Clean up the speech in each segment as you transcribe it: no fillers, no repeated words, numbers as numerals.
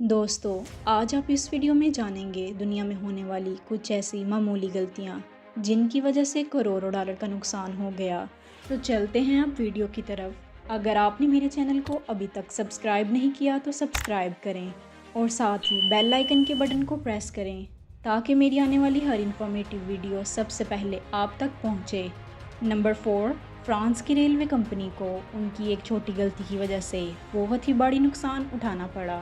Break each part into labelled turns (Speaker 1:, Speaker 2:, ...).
Speaker 1: दोस्तों, आज आप इस वीडियो में जानेंगे दुनिया में होने वाली कुछ ऐसी मामूली गलतियां जिनकी वजह से करोड़ों डॉलर का नुकसान हो गया। तो चलते हैं अब वीडियो की तरफ। अगर आपने मेरे चैनल को अभी तक सब्सक्राइब नहीं किया तो सब्सक्राइब करें और साथ ही बेल आइकन के बटन को प्रेस करें ताकि मेरी आने वाली हर इन्फॉर्मेटिव वीडियो सबसे पहले आप तक पहुँचे। नंबर 4, फ्रांस की रेलवे कंपनी को उनकी एक छोटी गलती की वजह से बहुत ही बड़ी नुकसान उठाना पड़ा।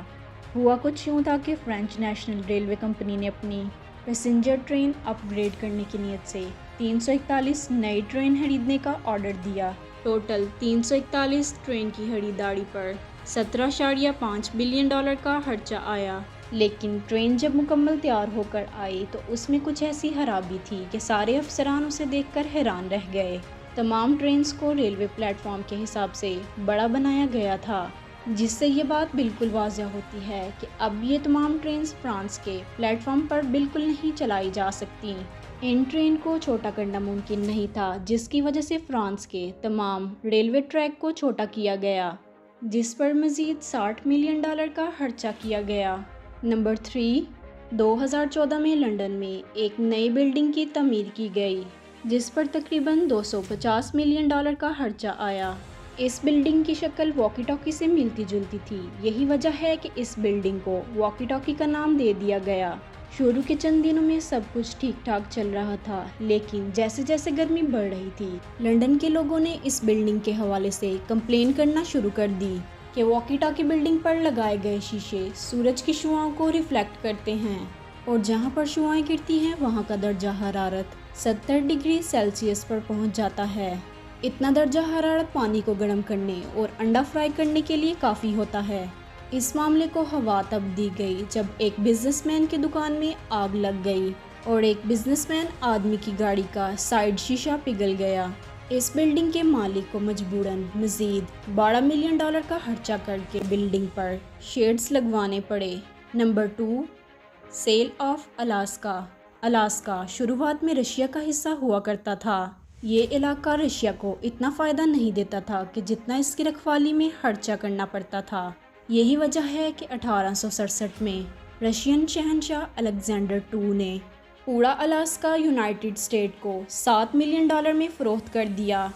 Speaker 1: हुआ कुछ यूँ था कि फ्रेंच नेशनल रेलवे कंपनी ने अपनी पैसेंजर ट्रेन अपग्रेड करने की नीयत से 341 नई ट्रेन खरीदने का ऑर्डर दिया। टोटल 341 ट्रेन की खरीदारी पर 17.5 बिलियन डॉलर का खर्चा आया। लेकिन ट्रेन जब मुकम्मल तैयार होकर आई तो उसमें कुछ ऐसी खराबी थी कि सारे अफसरान उसे देखकर हैरान रह गए। तमाम ट्रेन्स को रेलवे प्लेटफॉर्म के हिसाब से बड़ा बनाया गया था, जिससे ये बात बिल्कुल वाज़ह होती है कि अब ये तमाम ट्रेन्स फ्रांस के प्लेटफॉर्म पर बिल्कुल नहीं चलाई जा सकती। इन ट्रेन को छोटा करना मुमकिन नहीं था, जिसकी वजह से फ्रांस के तमाम रेलवे ट्रैक को छोटा किया गया, जिस पर मज़ीद 60 मिलियन डॉलर का खर्चा किया गया। नंबर 3, 2014 में लंदन में एक नई बिल्डिंग की तमीर की गई, जिस पर तकरीबन 250 मिलियन डॉलर का खर्चा आया। इस बिल्डिंग की शक्ल वॉकी टॉकी से मिलती जुलती थी। यही वजह है कि इस बिल्डिंग को वॉकी टॉकी का नाम दे दिया गया। शुरू के चंद दिनों में सब कुछ ठीक ठाक चल रहा था, लेकिन जैसे जैसे गर्मी बढ़ रही थी, लंदन के लोगों ने इस बिल्डिंग के हवाले से कंप्लेन करना शुरू कर दी कि वॉकी टॉकी बिल्डिंग पर लगाए गए शीशे सूरज की शुआओं को रिफ्लेक्ट करते हैं और जहाँ पर शुआएं गिरती हैं वहाँ का दर्जा हरारत 70 डिग्री सेल्सियस पर पहुँच जाता है। इतना दर्जा हरारत पानी को गर्म करने और अंडा फ्राई करने के लिए काफ़ी होता है। इस मामले को हवा तब दी गई जब एक बिजनेसमैन की दुकान में आग लग गई और एक बिजनेसमैन आदमी की गाड़ी का साइड शीशा पिघल गया। इस बिल्डिंग के मालिक को मजबूरन मज़ीद 12 मिलियन डॉलर का खर्चा करके बिल्डिंग पर शेड्स लगवाने पड़े। Number 2, sale of Alaska. Alaska शुरुआत में रशिया का हिस्सा हुआ करता था। ये इलाका रशिया को इतना फ़ायदा नहीं देता था कि जितना इसकी रखवाली में खर्चा करना पड़ता था। यही वजह है कि 1867 में रशियन शहंशाह अलेक्जेंडर II ने पूरा अलास्का यूनाइटेड स्टेट को 7 मिलियन डॉलर में फ़रोख्त कर दिया।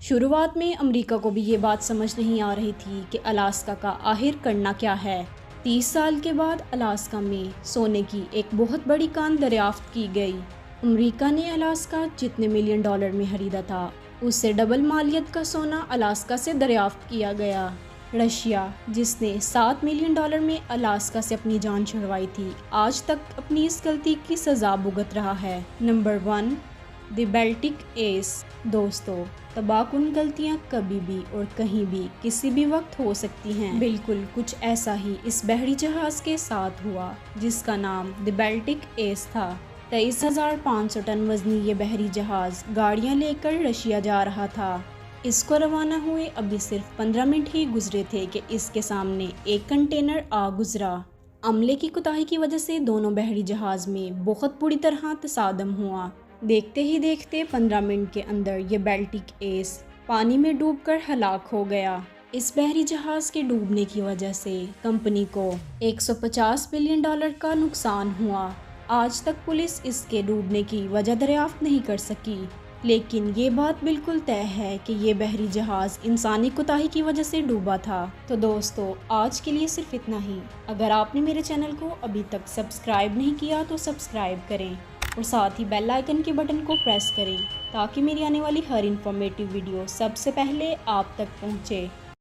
Speaker 1: शुरुआत में अमेरिका को भी ये बात समझ नहीं आ रही थी कि अलास्का का आखिर करना क्या है। 30 साल के बाद अलास्का में सोने की एक बहुत बड़ी कान दरियाफ्त की गई। अमेरिका ने अलास्का जितने मिलियन डॉलर में खरीदा था, उससे डबल मालियत का सोना अलास्का से दरियाफ्त किया गया। रशिया, जिसने 7 मिलियन डॉलर में अलास्का से अपनी जान छुड़वाई थी, आज तक अपनी इस गलती की सज़ा भुगत रहा है। Number 1, the Baltic S. दोस्तों, तबाहकुन गलतियाँ कभी भी और कहीं भी किसी भी वक्त हो सकती हैं। बिल्कुल कुछ ऐसा ही इस बहरी जहाज़ के साथ हुआ, जिसका नाम द बाल्टिक एस था। 23,500 टन वजनी ये बहरी जहाज़ गाड़ियाँ लेकर रशिया जा रहा था। इसको रवाना हुए अभी सिर्फ 15 मिनट ही गुजरे थे कि इसके सामने एक कंटेनर आ गुजरा। अमले की कोताही की वजह से दोनों बहरी जहाज़ में बहुत बुरी तरह तसादम हुआ। देखते ही देखते 15 मिनट के अंदर ये बाल्टिक एस पानी में डूबकर हलाक हो गया। इस बहरी जहाज़ के डूबने की वजह से कंपनी को 150 बिलियन डॉलर का नुकसान हुआ। आज तक पुलिस इसके डूबने की वजह दरियाफ्त नहीं कर सकी, लेकिन ये बात बिल्कुल तय है कि ये बहरी जहाज़ इंसानी कोताही की वजह से डूबा था। तो दोस्तों, आज के लिए सिर्फ इतना ही। अगर आपने मेरे चैनल को अभी तक सब्सक्राइब नहीं किया तो सब्सक्राइब करें और साथ ही बेल आइकन के बटन को प्रेस करें ताकि मेरी आने वाली हर इन्फॉर्मेटिव वीडियो सबसे पहले आप तक पहुँचे।